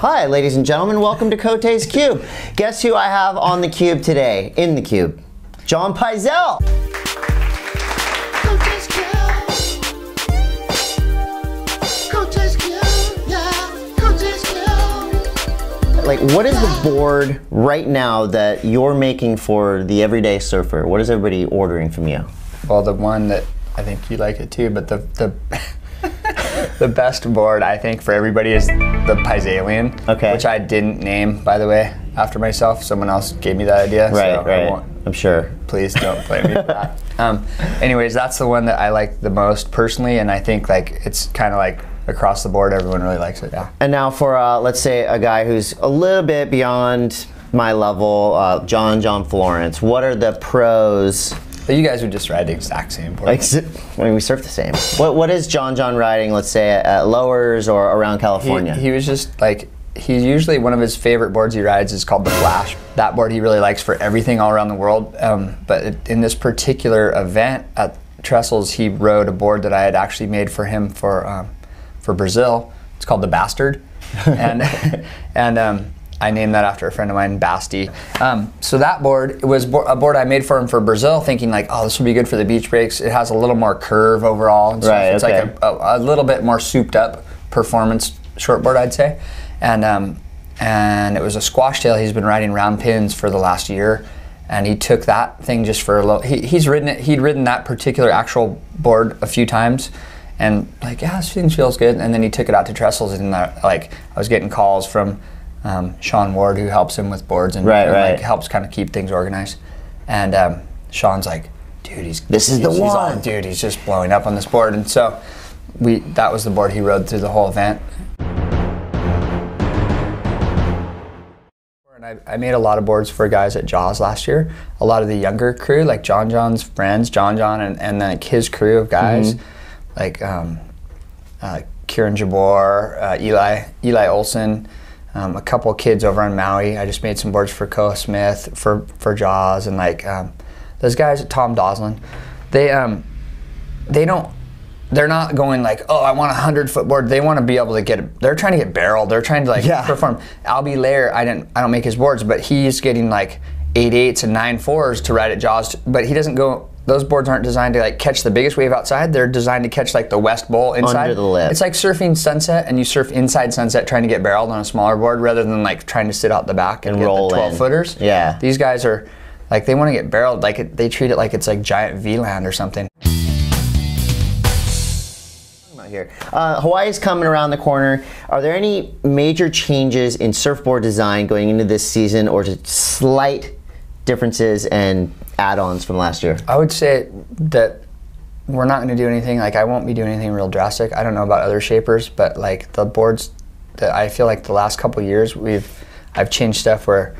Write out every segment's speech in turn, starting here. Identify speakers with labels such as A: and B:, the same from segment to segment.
A: Hi, ladies and gentlemen. Welcome to Cote's Cube. Guess who I have on the cube today? In the cube, Jon Pyzel.
B: Cote's Cube. Cote's Cube. Yeah. Cote's Cube.
A: Like, what is the board right now that you're making for the everyday surfer? What is everybody ordering from you?
C: Well, the one that I think you like it too, but the the best board I think for everybody is the Pyzelian,
A: okay.
C: Which I didn't name, by the way, after myself. Someone else gave me that idea.
A: Right,
C: so
A: right. I'm sure.
C: Please don't blame me for that. Anyways, that's the one that I like the most personally, and I think like it's kind of like across the board, everyone really likes it. Yeah.
A: And now for let's say a guy who's a little bit beyond my level, John John Florence. What are the pros?
C: But you guys would just ride the exact same board.
A: I mean, we surf the same. What is John John riding, let's say, at lowers or around California?
C: He was just like, he's usually, one of his favorite boards he rides is called the Flash. That board he really likes for everything all around the world. But in this particular event at Trestles, he rode a board that I had actually made for him for Brazil. It's called the Bastard. And I named that after a friend of mine, Basti. So that board, it was a board I made for him for Brazil, thinking like, oh, this will be good for the beach breaks. It has a little more curve overall. And
A: right,
C: it's
A: okay.
C: like a little bit more souped up performance shortboard, I'd say. And it was a squash tail. He's been riding round pins for the last year. And he took that thing just for a little, he'd ridden that particular actual board a few times. And like, yeah, this thing feels good. And then he took it out to Trestles, and like, I was getting calls from Sean Ward, who helps him with boards and like helps kind of keep things organized. And Sean's like, dude, he's just blowing up on this board. And so that was the board he rode through the whole event. And I made a lot of boards for guys at Jaws last year. A lot of the younger crew, like John John's friends, John John and like his crew of guys, like Kieran Jabor, Eli Olson. A couple of kids over on Maui. I just made some boards for Coe Smith, for Jaws, and like those guys, Tom Doslin. They're not going like, oh, I want a 100-foot board. They want to be able to get. They're trying to get barreled. They're trying to like perform. Albie Lair, I don't make his boards, but he's getting like 8.8s and 9.4s to ride at Jaws. But he doesn't go. Those boards aren't designed to like catch the biggest wave outside. They're designed to catch like the west bowl inside.
A: Under the lip.
C: It's like surfing Sunset, and you surf inside Sunset trying to get barreled on a smaller board rather than like trying to sit out the back and get
A: roll
C: the 12-footers.
A: Yeah.
C: These guys are like, they want to get barreled. Like they treat it like it's like giant V-land or something.
A: Here. Hawaii's coming around the corner. Are there any major changes in surfboard design going into this season, or just slight differences and add-ons from last year?
C: I would say that we're not going to do anything, like I won't be doing anything real drastic. I don't know about other shapers, but like the boards that I feel like the last couple years I've changed stuff where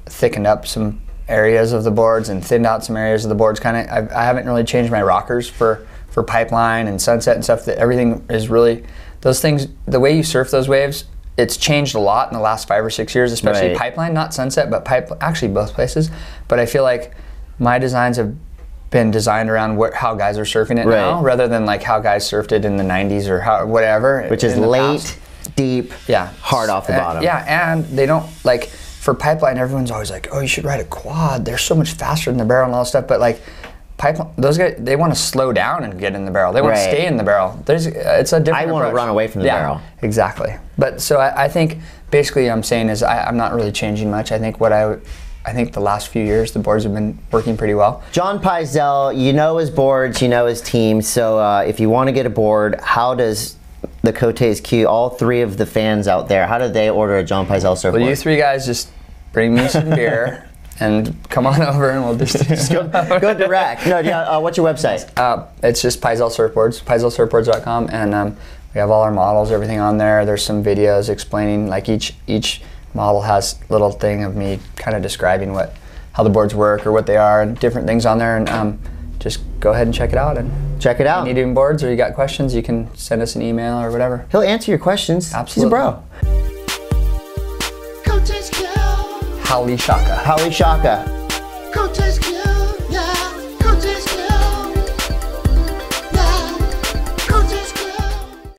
C: thickened up some areas of the boards and thinned out some areas of the boards. I haven't really changed my rockers for Pipeline and Sunset and stuff. That everything is really, those things, the way you surf those waves, it's changed a lot in the last 5 or 6 years, especially Pipeline, not Sunset, but actually both places. But I feel like my designs have been designed around how guys are surfing it now, rather than like how guys surfed it in the 90s or whatever.
A: Which is late, deep, hard off the bottom.
C: Yeah, and they don't, like, for Pipeline, everyone's always like, oh, you should ride a quad. They're so much faster than the barrel and all that stuff. But like, Pipeline, those guys, they want to slow down and get in the barrel. They want to stay in the barrel. It's a different approach.
A: I want to run away from the barrel.
C: Exactly. But so I think basically I'm saying is I'm not really changing much. I think I think the last few years the boards have been working pretty well.
A: Jon Pyzel, you know his boards, you know his team. So if you want to get a board, how does the Cote's Cube, all three of the fans out there, how do they order a Jon Pyzel surfboard?
C: Well, you three guys just bring me some beer. And come on over and we'll just
A: go direct. No, what's your website?
C: It's just Pyzel Surfboards, pyzelsurfboards.com, and we have all our models, everything on there. There's some videos explaining, like each model has a little thing of me kind of describing how the boards work or what they are, and different things on there. And just go ahead and check it out. And
A: check it out.
C: If you need any boards or you got questions, you can send us an email or whatever.
A: He'll answer your questions.
C: Absolutely.
A: He's a bro.
B: Cote's Cube.
C: Howdy Shaka.
A: Howdy Shaka.
B: Cote's Cube.